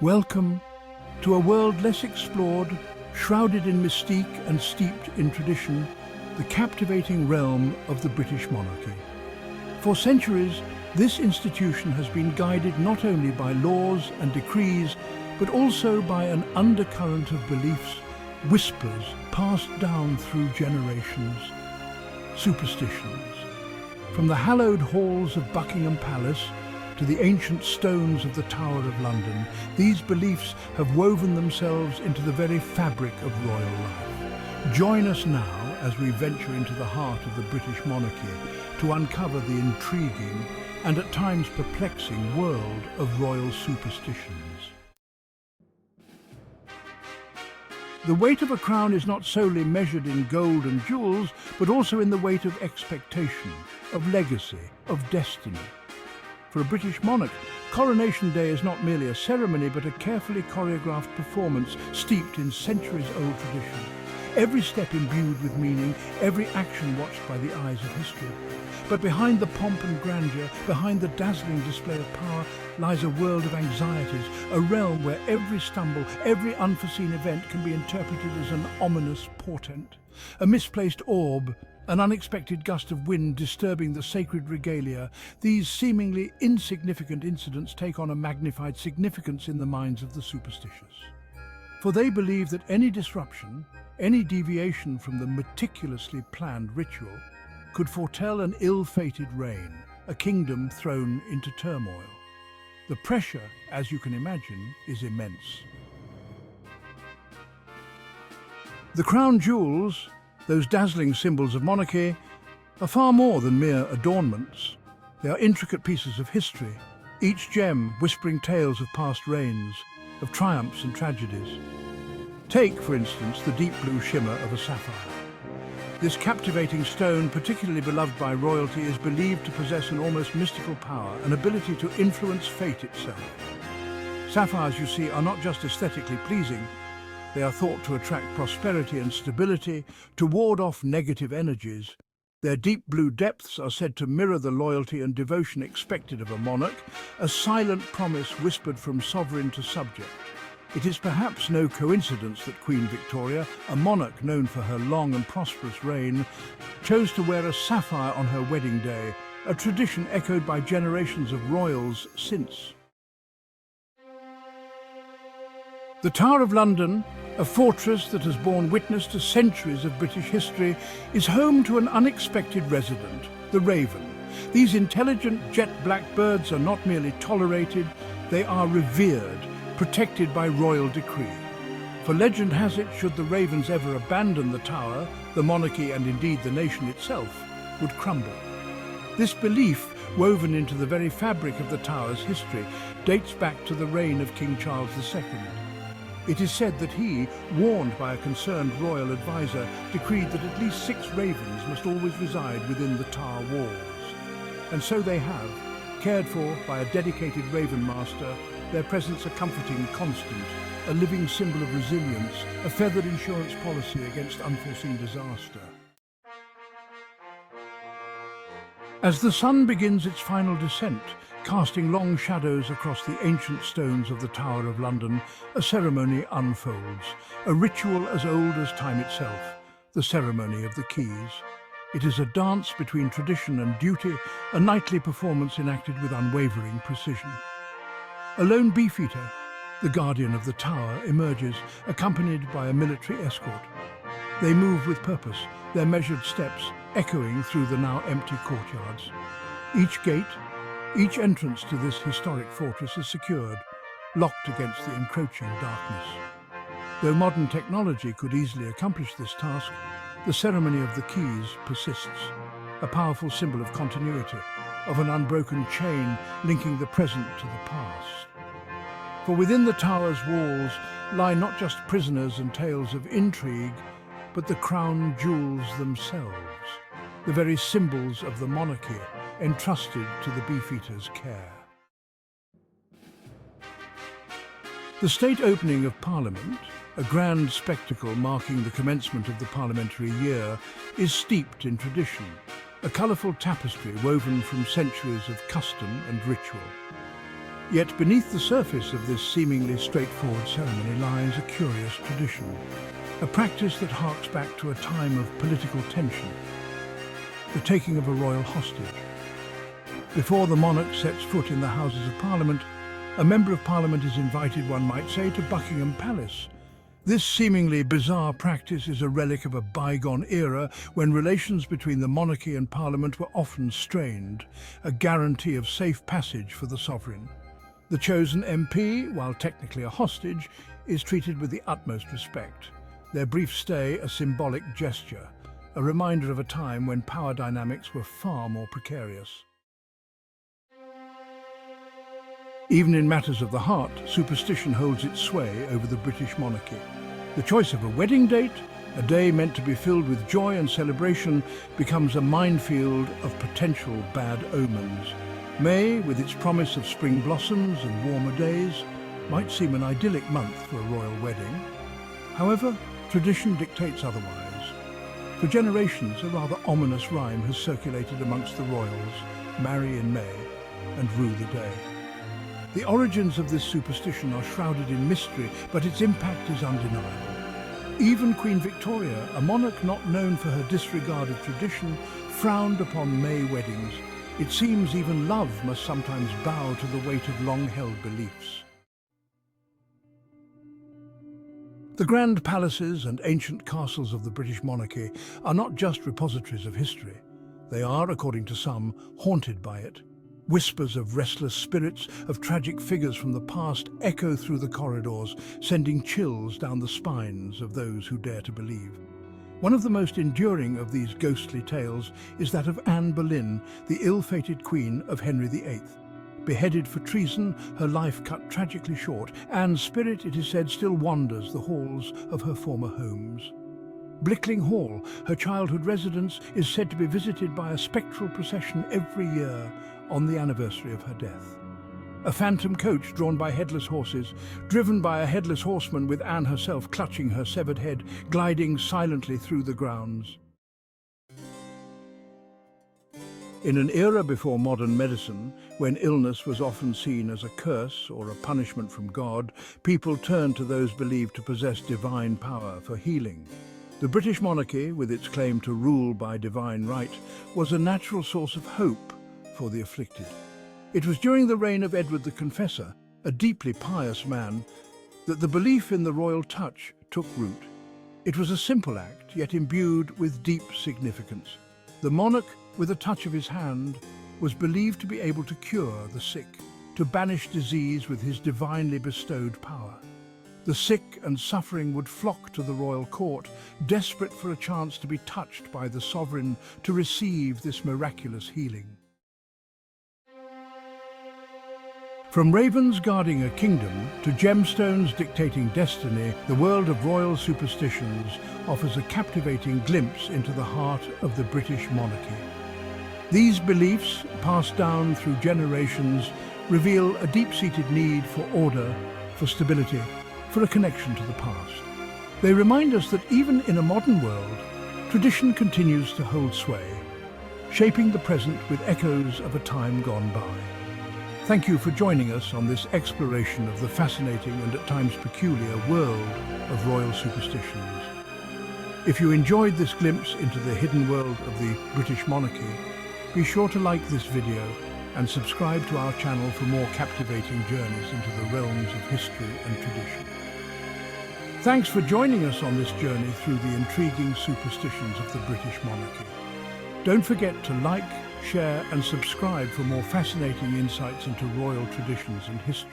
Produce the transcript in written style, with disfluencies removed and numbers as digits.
Welcome to a world less explored, shrouded in mystique and steeped in tradition, the captivating realm of the British monarchy. For centuries, this institution has been guided not only by laws and decrees, but also by an undercurrent of beliefs, whispers passed down through generations. Superstitions. From the hallowed halls of Buckingham Palace to the ancient stones of the Tower of London, these beliefs have woven themselves into the very fabric of royal life. Join us now as we venture into the heart of the British monarchy to uncover the intriguing and at times perplexing world of royal superstitions. The weight of a crown is not solely measured in gold and jewels, but also in the weight of expectation, of legacy, of destiny. For a British monarch, Coronation Day is not merely a ceremony, but a carefully choreographed performance steeped in centuries-old tradition. Every step imbued with meaning, every action watched by the eyes of history. But behind the pomp and grandeur, behind the dazzling display of power, lies a world of anxieties, a realm where every stumble, every unforeseen event can be interpreted as an ominous portent. A misplaced orb, an unexpected gust of wind disturbing the sacred regalia, these seemingly insignificant incidents take on a magnified significance in the minds of the superstitious. For they believe that any disruption, any deviation from the meticulously planned ritual, could foretell an ill-fated reign, a kingdom thrown into turmoil. The pressure, as you can imagine, is immense. The crown jewels, those dazzling symbols of monarchy, are far more than mere adornments. They are intricate pieces of history, each gem whispering tales of past reigns, of triumphs and tragedies. Take, for instance, the deep blue shimmer of a sapphire. This captivating stone, particularly beloved by royalty, is believed to possess an almost mystical power, an ability to influence fate itself. Sapphires, you see, are not just aesthetically pleasing. They are thought to attract prosperity and stability, to ward off negative energies. Their deep blue depths are said to mirror the loyalty and devotion expected of a monarch, a silent promise whispered from sovereign to subject. It is perhaps no coincidence that Queen Victoria, a monarch known for her long and prosperous reign, chose to wear a sapphire on her wedding day, a tradition echoed by generations of royals since. The Tower of London, a fortress that has borne witness to centuries of British history, is home to an unexpected resident, the raven. These intelligent jet-black birds are not merely tolerated, they are revered, protected by royal decree. For legend has it, should the ravens ever abandon the tower, the monarchy and indeed the nation itself would crumble. This belief, woven into the very fabric of the tower's history, dates back to the reign of King Charles II. It is said that he, warned by a concerned royal advisor, decreed that at least 6 ravens must always reside within the tower walls. And so they have, cared for by a dedicated raven master, their presence a comforting constant, a living symbol of resilience, a feathered insurance policy against unforeseen disaster. As the sun begins its final descent, casting long shadows across the ancient stones of the Tower of London, a ceremony unfolds, a ritual as old as time itself, the ceremony of the keys. It is a dance between tradition and duty, a nightly performance enacted with unwavering precision. A lone beefeater, the guardian of the tower, emerges, accompanied by a military escort. They move with purpose, their measured steps echoing through the now empty courtyards. Each gate, each entrance to this historic fortress is secured, locked against the encroaching darkness. Though modern technology could easily accomplish this task, the ceremony of the keys persists, a powerful symbol of continuity, of an unbroken chain linking the present to the past. For within the tower's walls lie not just prisoners and tales of intrigue, but the crown jewels themselves, the very symbols of the monarchy entrusted to the beefeater's care. The state opening of Parliament, a grand spectacle marking the commencement of the parliamentary year, is steeped in tradition, a colourful tapestry woven from centuries of custom and ritual. Yet beneath the surface of this seemingly straightforward ceremony lies a curious tradition, a practice that harks back to a time of political tension, the taking of a royal hostage. Before the monarch sets foot in the Houses of Parliament, a Member of Parliament is invited, one might say, to Buckingham Palace. This seemingly bizarre practice is a relic of a bygone era when relations between the monarchy and Parliament were often strained, a guarantee of safe passage for the sovereign. The chosen MP, while technically a hostage, is treated with the utmost respect. Their brief stay a symbolic gesture, a reminder of a time when power dynamics were far more precarious. Even in matters of the heart, superstition holds its sway over the British monarchy. The choice of a wedding date, a day meant to be filled with joy and celebration, becomes a minefield of potential bad omens. May, with its promise of spring blossoms and warmer days, might seem an idyllic month for a royal wedding. However, tradition dictates otherwise. For generations, a rather ominous rhyme has circulated amongst the royals: marry in May and rue the day. The origins of this superstition are shrouded in mystery, but its impact is undeniable. Even Queen Victoria, a monarch not known for her disregard of tradition, frowned upon May weddings. It seems even love must sometimes bow to the weight of long-held beliefs. The grand palaces and ancient castles of the British monarchy are not just repositories of history. They are, according to some, haunted by it. Whispers of restless spirits, of tragic figures from the past echo through the corridors, sending chills down the spines of those who dare to believe. One of the most enduring of these ghostly tales is that of Anne Boleyn, the ill-fated queen of Henry VIII. Beheaded for treason, her life cut tragically short, Anne's spirit, it is said, still wanders the halls of her former homes. Blickling Hall, her childhood residence, is said to be visited by a spectral procession every year on the anniversary of her death. A phantom coach drawn by headless horses, driven by a headless horseman with Anne herself clutching her severed head, gliding silently through the grounds. In an era before modern medicine, when illness was often seen as a curse or a punishment from God, people turned to those believed to possess divine power for healing. The British monarchy, with its claim to rule by divine right, was a natural source of hope for the afflicted. It was during the reign of Edward the Confessor, a deeply pious man, that the belief in the royal touch took root. It was a simple act, yet imbued with deep significance. The monarch, with a touch of his hand, was believed to be able to cure the sick, to banish disease with his divinely bestowed power. The sick and suffering would flock to the royal court, desperate for a chance to be touched by the sovereign, to receive this miraculous healing. From ravens guarding a kingdom to gemstones dictating destiny, the world of royal superstitions offers a captivating glimpse into the heart of the British monarchy. These beliefs, passed down through generations, reveal a deep-seated need for order, for stability, for a connection to the past. They remind us that even in a modern world, tradition continues to hold sway, shaping the present with echoes of a time gone by. Thank you for joining us on this exploration of the fascinating and at times peculiar world of royal superstitions. If you enjoyed this glimpse into the hidden world of the British monarchy, be sure to like this video and subscribe to our channel for more captivating journeys into the realms of history and tradition. Thanks for joining us on this journey through the intriguing superstitions of the British monarchy. Don't forget to like, share and subscribe for more fascinating insights into royal traditions and history.